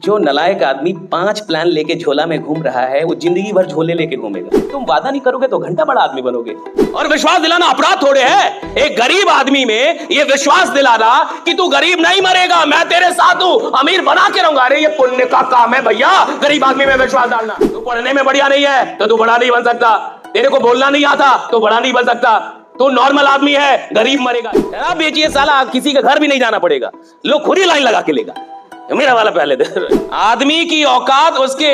जो नलायक आदमी 5 प्लान लेके झोला में घूम रहा है वो जिंदगी भर झोले लेके घूमेगा। तुम वादा नहीं करोगे तो घंटा बड़ा आदमी बनोगे। और विश्वास दिलाना अपराध थोड़े है। एक गरीब आदमी में ये विश्वास दिलाना कि तू गरीब नहीं मरेगा, मैं तेरे साथ हूं, अमीर बना के रहूंगा, अरे ये पुण्य का काम है भैया, गरीब आदमी में विश्वास डालना। तू पढ़ने में बढ़िया नहीं है तो तू बड़ा नहीं बन सकता, तेरे को बोलना नहीं आता तो बड़ा नहीं बन सकता, तो नॉर्मल आदमी है, गरीब मरेगा। शराब बेचिए साला, किसी के घर भी नहीं जाना पड़ेगा, लोग खुद ही लाइन लगा के लेगा। मेरा वाला पहले दे। आदमी की औकात उसके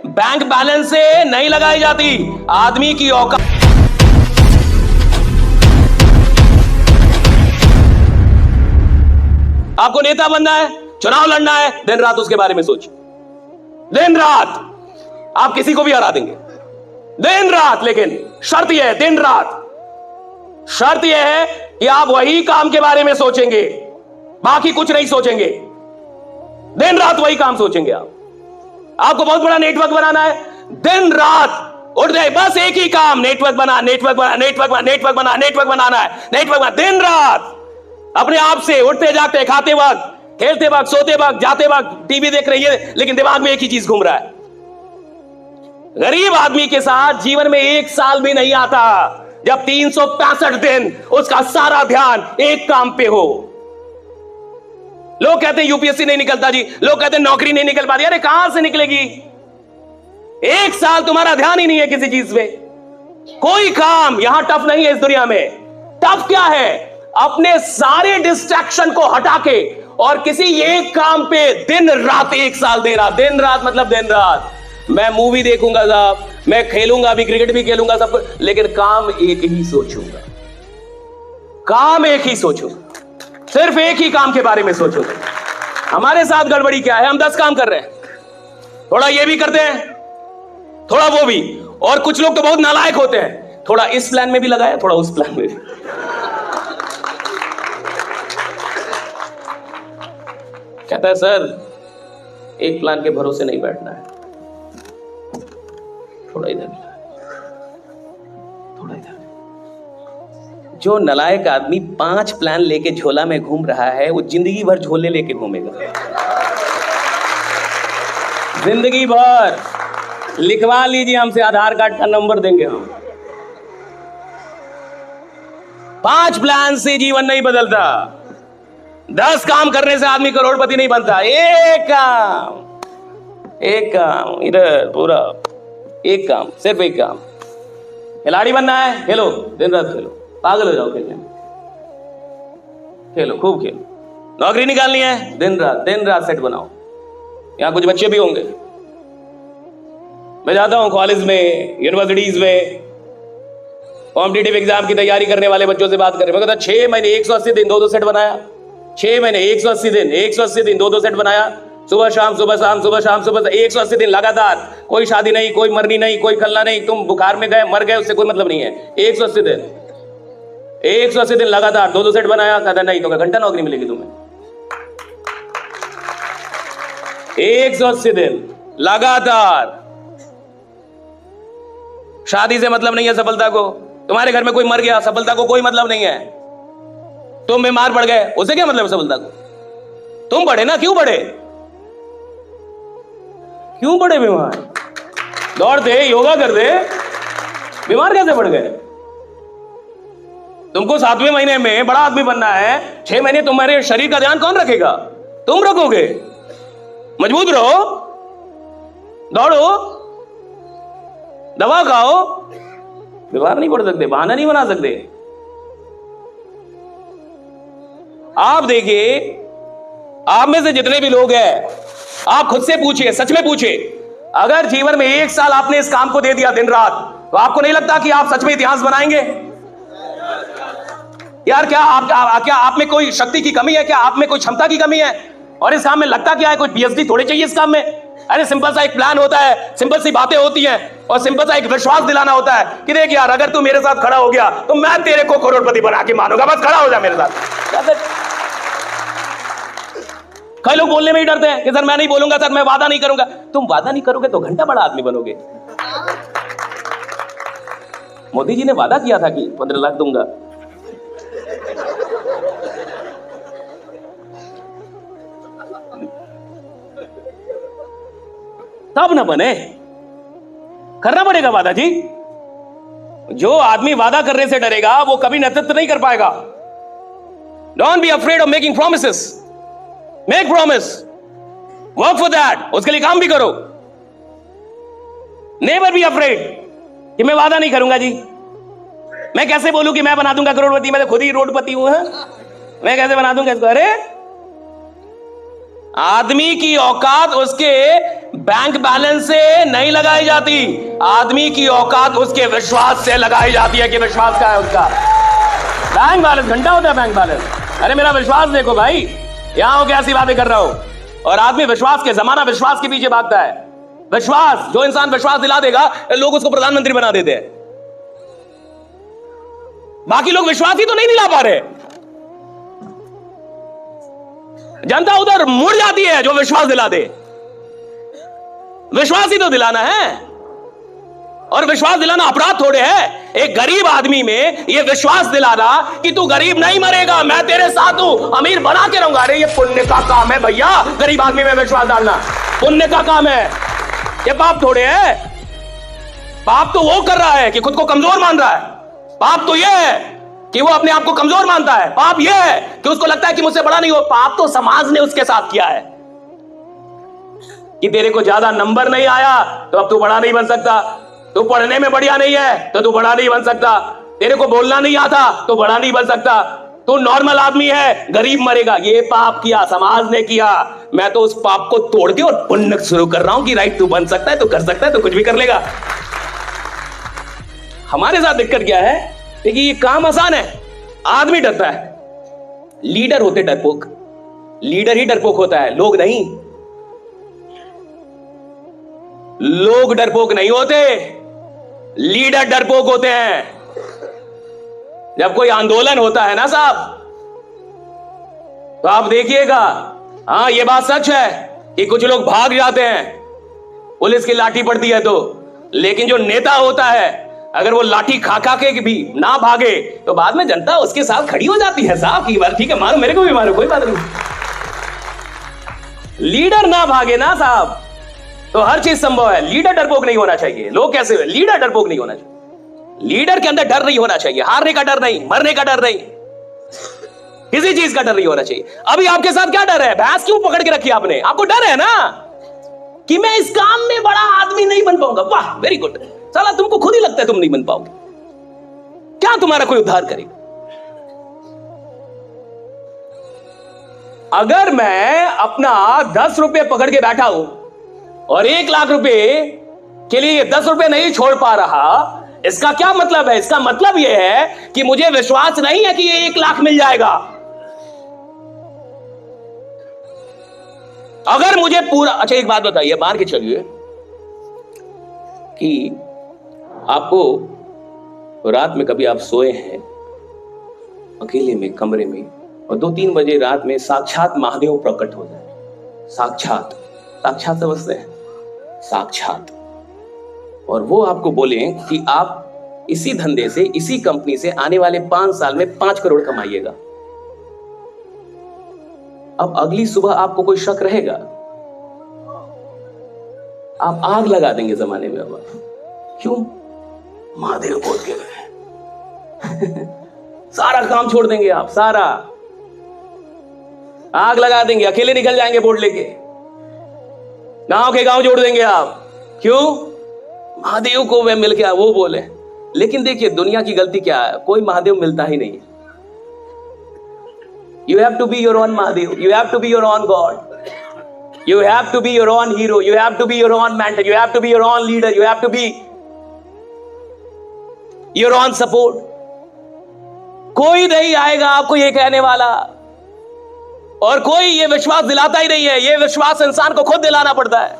बैंक बैलेंस से नहीं लगाई जाती, आदमी की औकात आपको नेता बनना है, चुनाव लड़ना है, दिन रात उसके बारे में सोचिए। दिन रात आप किसी को भी हरा देंगे, दिन रात। लेकिन शर्त यह है, दिन रात शर्त यह है कि आप वही काम के बारे में सोचेंगे, बाकी कुछ नहीं सोचेंगे, दिन रात वही काम सोचेंगे। आपको बहुत बड़ा नेटवर्क बनाना है, दिन रात उठ जाए, बस एक ही काम, नेटवर्क बना, नेटवर्क बना, नेटवर्क बना, नेटवर्क बना, नेटवर्क बनाना है, नेटवर्क बना, दिन रात अपने आप से उठते जागते, खाते वक्त, खेलते वक्त, सोते वक्त, जाते वक्त, टीवी देख रही है लेकिन दिमाग में एक ही चीज घूम रहा है। गरीब आदमी के साथ जीवन में एक साल भी नहीं आता जब 365 दिन उसका सारा ध्यान एक काम पे हो। लोग कहते हैं यूपीएससी नहीं निकलता जी, लोग कहते हैं नौकरी नहीं निकल पाती, अरे कहां से निकलेगी? एक साल तुम्हारा ध्यान ही नहीं है किसी चीज में। कोई काम यहां टफ नहीं है इस दुनिया में। टफ क्या है? अपने सारे डिस्ट्रैक्शन को हटा के और किसी एक काम पे दिन रात एक साल दे रहा। दिन रात मतलब दिन रात। मैं मूवी देखूंगा साहब, मैं खेलूंगा भी, क्रिकेट भी खेलूंगा सब कुछ, लेकिन काम एक ही सोचूंगा, काम एक ही सोचूंगा, सिर्फ एक ही काम के बारे में सोचो। हमारे साथ गड़बड़ी क्या है? हम 10 काम कर रहे हैं, थोड़ा ये भी करते हैं, थोड़ा वो भी, और कुछ लोग तो बहुत नालायक होते हैं, थोड़ा इस प्लान में भी लगाया, थोड़ा उस प्लान में भी। कहता है सर एक प्लान के भरोसे नहीं बैठना है, थोड़ा इधर, थोड़ा इधर। जो नलायक आदमी 5 प्लान लेके झोला में घूम रहा है वो जिंदगी भर झोले लेके घूमेगा, जिंदगी भर। लिखवा लीजिए हमसे, आधार कार्ड का नंबर देंगे हम। 5 प्लान से जीवन नहीं बदलता, 10 काम करने से आदमी करोड़पति नहीं बनता। एक काम इधर, पूरा एक काम, सिर्फ एक काम। खिलाड़ी बनना है, खेलो, दिन रात खेलो, पागल हो जाओ खेलने में, खेलो, खूब खेलो। नौकरी निकालनी है, दिन रात सेट बनाओ। यहां कुछ बच्चे भी होंगे, मैं जाता हूं कॉलेज में, यूनिवर्सिटीज में, कॉम्पिटिटिव एग्जाम की तैयारी करने वाले बच्चों से बात करें। मैं कहता 6 महीने 180 दिन 2-2 सेट बनाया, 6 महीने 180 दिन 2-2 सेट बनाया, सुबह शाम सुबह शाम सुबह शाम सुबह 180 दिन लगातार। कोई शादी नहीं, कोई मरनी नहीं, कोई खलना नहीं, तुम बुखार में गए मर गए उससे कोई मतलब नहीं है। 180 दिन लगातार 2-2 सेट बनाया। कहता नहीं तो घंटा नौकरी मिलेगी तुम्हें। 180 दिन लगातार। शादी से मतलब नहीं है सफलता को, तुम्हारे घर में कोई मर गया, सफलता को कोई मतलब नहीं है। तुम बीमार पड़ गए, उससे क्या मतलब है सफलता को? तुम बढ़े ना, क्यों बढ़े? क्यों बढ़े बीमार? दौड़ते, योगा करते, बीमार कैसे पड़ गए? तुमको 7वें महीने में बड़ा आदमी बनना है, 6 महीने तुम्हारे शरीर का ध्यान कौन रखेगा? तुम रखोगे। मजबूत रहो, दौड़ो, दवा खाओ, बीमार नहीं पड़ सकते, बहाना नहीं बना सकते। आप देखिए, आप में से जितने भी लोग हैं, आप खुद से पूछिए, सच में पूछिए, अगर जीवन में 1 साल आपने इस काम को दे दिया दिन रात, तो आपको नहीं लगता कि आप सच में इतिहास बनाएंगे? यार क्या आप में कोई शक्ति की कमी है? क्या आप में कोई क्षमता की कमी है? और इस काम में लगता क्या है? कोई पीएचडी थोड़ी चाहिए इस काम में। अरे सिंपल सा एक प्लान होता है, सिंपल सी बातें होती हैं, और सिंपल सा एक विश्वास दिलाना होता है कि देख यार, अगर तू मेरे साथ खड़ा हो गया तो मैं तेरे को करोड़पति बना के मानूंगा, बस खड़ा हो जा मेरे साथ। कई लोग बोलने में ही डरते हैं कि सर मैं नहीं बोलूंगा, सर मैं वादा नहीं करूंगा। तुम वादा नहीं करोगे तो घंटा बड़ा आदमी बनोगे। मोदी जी ने वादा किया था कि 15 लाख दूंगा, तब ना बने। करना पड़ेगा वादा जी। जो आदमी वादा करने से डरेगा वो कभी नेतृत्व नहीं कर पाएगा। Don't be afraid of making promises. Make promise, work for that, उसके लिए काम भी करो। नेवर बी अफ्रेड कि मैं वादा नहीं करूंगा जी। मैं कैसे बोलूं कि मैं बना दूंगा करोड़पति, मैं तो खुद ही रोडपति हूं। मैं कैसे बना दूंगा इसको? अरे आदमी की औकात उसके बैंक बैलेंस से नहीं लगाई जाती, आदमी की औकात उसके विश्वास से लगाई जाती है कि विश्वास क्या है उसका। बैंक बैलेंस घंटा होता है बैंक बैलेंस। अरे मेरा विश्वास देखो भाई, यहां हो क्या ऐसी बातें कर रहा हो। और आदमी विश्वास के, जमाना विश्वास के पीछे भागता है। विश्वास, जो इंसान विश्वास दिला देगा लोग उसको प्रधानमंत्री बना देते हैं। बाकी लोग विश्वास ही तो नहीं दिला पा रहे। जनता उधर मुड़ जाती है जो विश्वास दिला दे। विश्वास ही तो दिलाना है, और विश्वास दिलाना अपराध थोड़े है। एक गरीब आदमी में यह विश्वास दिलाना कि तू गरीब नहीं मरेगा, मैं तेरे साथ हूं, अमीर बना के रहूंगा, अरे ये पुण्य का काम है भैया। गरीब आदमी में विश्वास डालना पुण्य का काम है, ये पाप थोड़े है। पाप तो वो कर रहा है कि खुद को कमजोर मान रहा है। पाप तो यह है कि वो अपने आप को कमजोर मानता है। पाप यह है कि उसको लगता है कि मुझसे बड़ा नहीं हो। पाप तो समाज ने उसके साथ किया है कि तेरे को ज्यादा नंबर नहीं आया तो अब तू बड़ा नहीं बन सकता, तू पढ़ने में बढ़िया नहीं है तो तू बड़ा नहीं बन सकता, तेरे को बोलना नहीं आता तो बड़ा नहीं बन सकता, तू नॉर्मल आदमी है, गरीब मरेगा। ये पाप किया, समाज ने किया। मैं तो उस पाप को तोड़ के और पुण्य शुरू कर रहा हूं कि राइट, तू बन सकता है, तू कर सकता है, तू कुछ भी कर लेगा। हमारे साथ दिक्कत क्या है? देखिए ये काम आसान है, आदमी डरता है। लीडर होते डरपोक, लीडर ही डरपोक होता है, लोग नहीं। लोग डरपोक नहीं होते, लीडर डरपोक होते हैं। जब कोई आंदोलन होता है ना साहब, तो आप देखिएगा, हां ये बात सच है कि कुछ लोग भाग जाते हैं, पुलिस की लाठी पड़ती है तो। लेकिन जो नेता होता है, अगर वो लाठी खा खा के भी ना भागे तो बाद में जनता उसके साथ खड़ी हो जाती है साहब की बार, ठीक है मारो, मेरे को भी मारो, कोई बात नहीं। लीडर ना भागे ना साहब तो हर चीज संभव है। लीडर डरपोक नहीं होना चाहिए। लोग कैसे हुए? लीडर डरपोक नहीं होना चाहिए। लीडर के अंदर डर नहीं होना चाहिए, हारने का डर नहीं, मरने का डर नहीं, किसी चीज का डर नहीं होना चाहिए। अभी आपके साथ क्या डर है? भैंस क्यों पकड़ के रखी आपने? आपको डर है ना कि मैं इस काम में बड़ा आदमी नहीं बन पाऊंगा। वाह वेरी गुड। साला तुमको खुद ही लगता है तुम नहीं बन पाओगे, क्या तुम्हारा कोई उद्धार करेगा? अगर मैं अपना 10 रुपए पकड़ के बैठा हूं और 1 लाख रुपए के लिए 10 रुपए नहीं छोड़ पा रहा, इसका क्या मतलब है? इसका मतलब यह है कि मुझे विश्वास नहीं है कि ये 1 लाख मिल जाएगा। अगर मुझे पूरा, अच्छा एक बात बताइए, मान के चलिए कि आपको रात में कभी आप सोए हैं अकेले में कमरे में और 2-3 बजे रात में साक्षात महादेव प्रकट हो जाए। साक्षात, साक्षात समझते हैं? साक्षात। और वो आपको बोले कि आप इसी धंधे से, इसी कंपनी से आने वाले 5 साल में 5 करोड़ कमाइएगा। अब अगली सुबह आपको कोई शक रहेगा? आप आग लगा देंगे जमाने में। अब क्यों? महादेव बोल के गए। सारा काम छोड़ देंगे आप, सारा आग लगा देंगे, अकेले निकल जाएंगे बोर्ड लेके, गांव के गांव जोड़ देंगे आप। क्यों? महादेव को वे मिल गया, वो बोले। लेकिन देखिए दुनिया की गलती क्या है, कोई महादेव मिलता ही नहीं। You have to be your own Mahadev. You have to be your own God. You have to be your own hero. You have to be your own mentor. You have to be your own leader. You have to be your own support. कोई नहीं आएगा आपको ये कहने वाला, और कोई ये विश्वास दिलाता ही नहीं है। ये विश्वास इंसान को खुद दिलाना पड़ता है।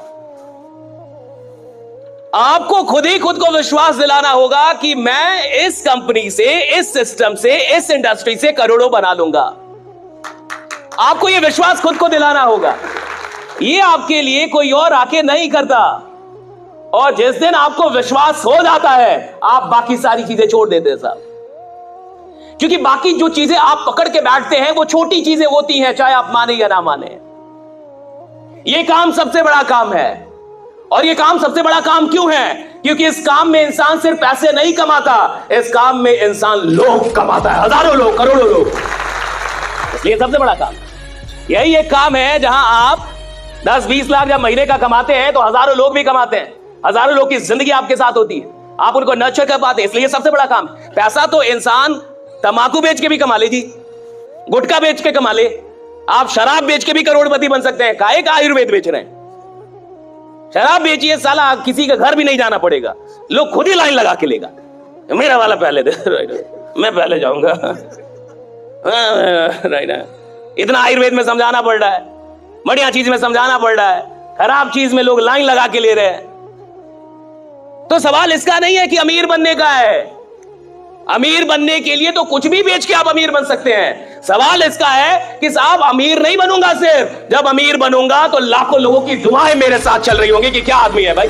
आपको खुद ही खुद को विश्वास दिलाना होगा कि मैं इस कंपनी से, इस सिस्टम से, इस इंडस्ट्री से करोड़ों बना लूंगा। आपको यह विश्वास खुद को दिलाना होगा। ये आपके लिए कोई और आके नहीं करता। और जिस दिन आपको विश्वास हो जाता है, आप बाकी सारी चीजें छोड़ देते हैं साहब। क्योंकि बाकी जो चीजें आप पकड़ के बैठते हैं वो छोटी चीजें होती हैं, चाहे आप माने या ना माने। ये काम सबसे बड़ा काम है। और ये काम सबसे बड़ा काम क्यों है? क्योंकि इस काम में इंसान सिर्फ पैसे नहीं कमाता, इस काम में इंसान लोग कमाता है, हजारों लोग, करोड़ों लोग। इसलिए सबसे बड़ा काम यही एक काम है जहां आप 10-20 लाख जब महीने का कमाते हैं तो हजारों लोग भी कमाते हैं, हजारों लोग की जिंदगी आपके साथ होती है, आप उनको नर्चर कर पाते हैं। इसलिए सबसे बड़ा काम पैसा तो इंसान तंबाकू बेच के भी कमा ले जी, गुटखा बेच के कमा ले, आप शराब बेच के भी करोड़पति बन सकते हैं। काहे का आयुर्वेद बेच रहे हैं? शराब बेचिए साला, किसी का घर भी नहीं जाना पड़ेगा, लोग खुद ही लाइन लगा के लेगा, मेरा वाला पहले दे, मैं पहले जाऊंगा। इतना आयुर्वेद में समझाना पड़ रहा है, बढ़िया चीज में समझाना पड़ रहा है, खराब चीज में लोग लाइन लगा के ले रहे हैं। तो सवाल इसका नहीं है कि अमीर बनने का है, अमीर बनने के लिए तो कुछ भी बेच के आप अमीर बन सकते हैं। सवाल इसका है कि साहब अमीर नहीं बनूंगा, सिर्फ जब अमीर बनूंगा तो लाखों लोगों की दुआएं मेरे साथ चल रही होंगी कि क्या आदमी है भाई।